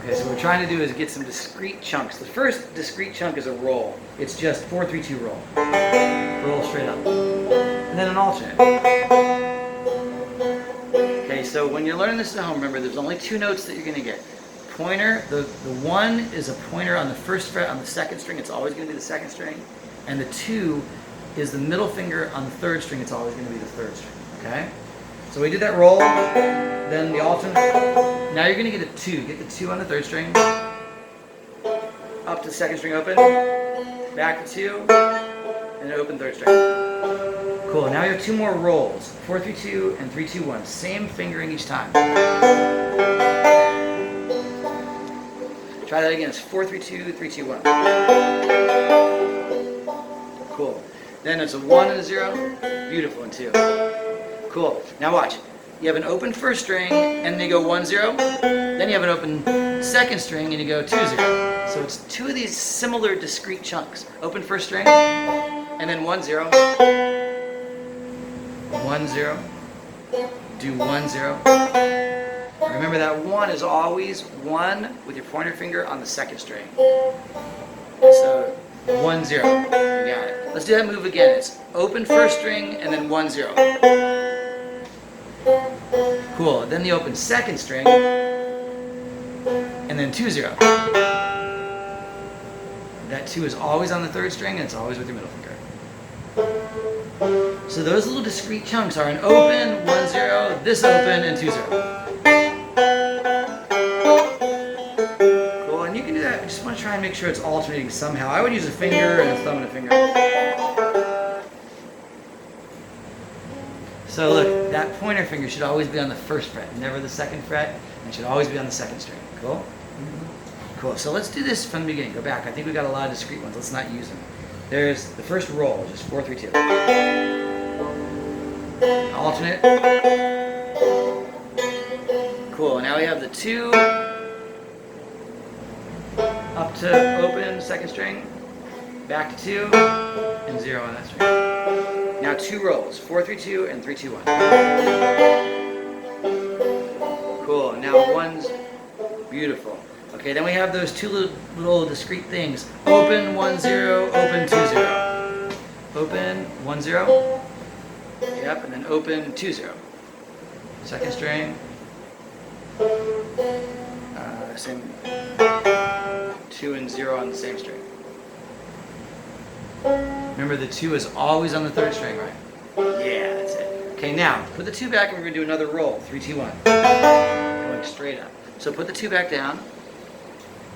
Okay, so what we're trying to do is get some discrete chunks. The first discrete chunk is a roll. It's just 4-3-2 roll. Roll straight up. And then an alternate. Okay, so when you're learning this at home, remember there's only 2 notes that you're going to get. Pointer, the 1 is a pointer on the 1st fret on the 2nd string. It's always going to be the 2nd string. And the 2 is the middle finger on the 3rd string. It's always going to be the 3rd string. Okay? So we did that roll, then the alternate. Now you're going to get a 2. Get the 2 on the 3rd string, up to the 2nd string open, back to 2, and an open 3rd string. Cool, now you have 2 more rolls, 4-3-2 and 3-2-1. Same fingering each time. Try that again, it's 4-3-2, 3-2-1. Cool. Then it's a 1 and a 0, beautiful, and 2. Cool. Now watch. You have an open 1st string, and then you go 1-0. Then you have an open 2nd string, and you go 2-0. So it's 2 of these similar discrete chunks. Open 1st string, and then 1-0. 1-0. Do 1-0. Remember that 1 is always 1 with your pointer finger on the 2nd string. So 1-0. You got it. Let's do that move again. It's open 1st string, and then 1-0. Cool. Then the open 2nd string, and then 2-0. That 2 is always on the 3rd string, and it's always with your middle finger. So those little discrete chunks are an open, 1-0, this open, and 2-0. Cool. And you can do that. I just want to try and make sure it's alternating somehow. I would use a finger and a thumb and a finger. So look, that pointer finger should always be on the 1st fret, never the 2nd fret, and it should always be on the 2nd string. Cool? Cool. So let's do this from the beginning. Go back. I think we got a lot of discrete ones. Let's not use them. There's the first roll, just 4-3-2. Alternate. Cool. Now we have the 2 up to open 2nd string, back to 2, and 0 on that string. Now 2 rolls, 4-3-2 and 3-2-1. Cool, now 1's beautiful. Okay, then we have those 2 little discrete things. Open 1-0, open 2-0. Open 1-0. Yep, and then open 2-0. 2nd string. Same 2 and 0 on the same string. Remember the 2 is always on the 3rd string, right? Yeah, that's it. Okay, now put the 2 back and we're going to do another roll. 3-2-1. Going straight up. So put the 2 back down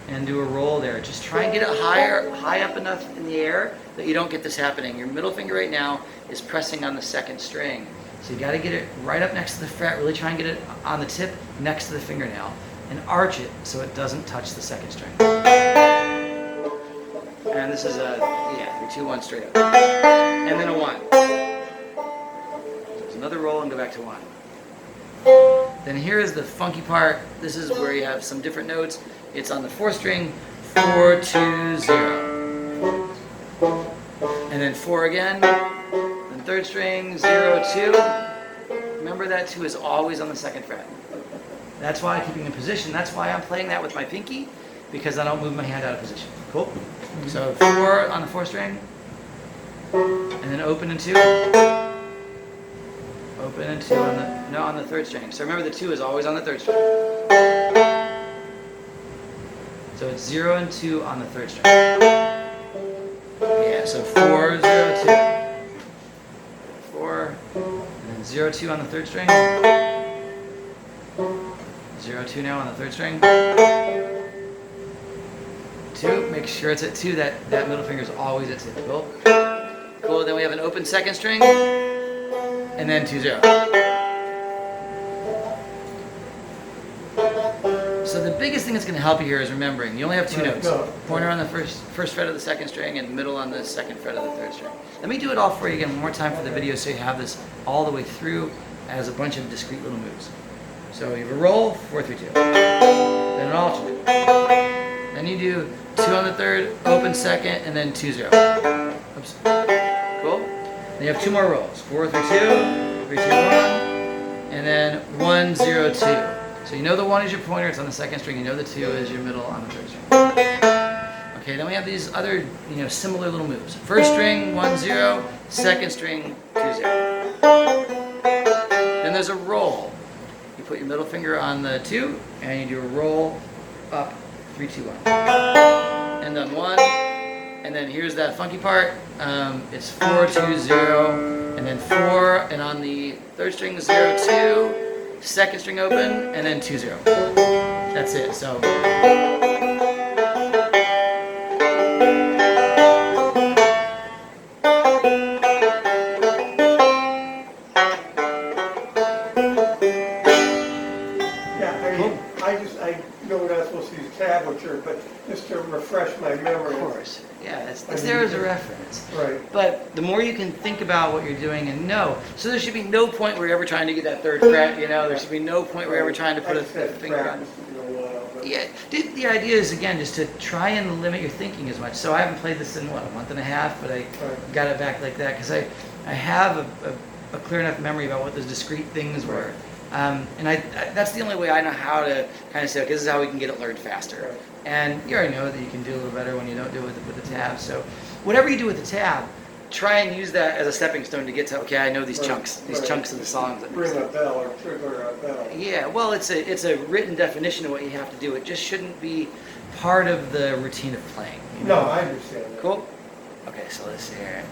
and do a roll there. Just try and get it high up enough in the air that you don't get this happening. Your middle finger right now is pressing on the 2nd string. So you got to get it right up next to the fret. Really try and get it on the tip next to the fingernail and arch it so it doesn't touch the 2nd string. And this is a, 3-2-1 straight up. And then a 1. So there's another roll and go back to 1. Then here is the funky part. This is where you have some different notes. It's on the 4th string, 4-2-0. And then 4 again. Then 3rd string, 0-2. Remember that 2 is always on the 2nd fret. That's why I'm keeping in position. That's why I'm playing that with my pinky, because I don't move my hand out of position. Cool? So 4 on the 4th string, and then open and 2. Open and 2 on the 3rd string. So remember the 2 is always on the 3rd string. So it's 0 and 2 on the 3rd string. Yeah, so 4-0-2. 4, and then 0-2 on the 3rd string. 0-2 now on the 3rd string. 2, make sure it's at 2, that middle finger is always at 2. Cool? Cool, then we have an open 2nd string, and then 2-0. So the biggest thing that's going to help you here is remembering, you only have 2 notes. Pointer on the first fret of the 2nd string, and middle on the 2nd fret of the 3rd string. Let me do it all for you again one more time for the video so you have this all the way through as a bunch of discrete little moves. So you have a roll, 4-3-2. Then an alternate. Then you do 2 on the 3rd, open 2nd, and then 2-0. Oops. Cool? Then you have 2 more rolls. 4-3-2, 3-2-1, and then 1-0-2. So you know the 1 is your pointer, it's on the 2nd string. You know the 2 is your middle on the 3rd string. Okay, then we have these other, similar little moves. 1st string, 1, 0. 2nd string, 2, 0. Then there's a roll. You put your middle finger on the 2, and you do a roll up, 3, 2, 1. And then 1, and then here's that funky part. It's 4, 2, 0, and then 4, and on the 3rd string, 0, 2, 2nd string open, and then 2, 0. That's it. So. I know we're not supposed to use tablature, but just to refresh my memory. Of course. Yeah, it's there as a reference. Right. But the more you can think about what you're doing and know, so there should be no point where you're ever trying to get that 3rd fret, there should be no point where you're ever trying to put a finger on. Yeah, the idea is, again, just to try and limit your thinking as much. So I haven't played this in, a month and a half, but I got it back like that because I have a clear enough memory about what those discrete things were. And that's the only way I know how to kind of say, okay, this is how we can get it learned faster. Right. And you already know that you can do a little better when you don't do it with the tab. So whatever you do with the tab, try and use that as a stepping stone to get to, okay, I know these chunks of the songs. Bring a bell or trigger a bell. Yeah, well, it's a written definition of what you have to do. It just shouldn't be part of the routine of playing. No, I understand that. Cool? Okay, so let's see here.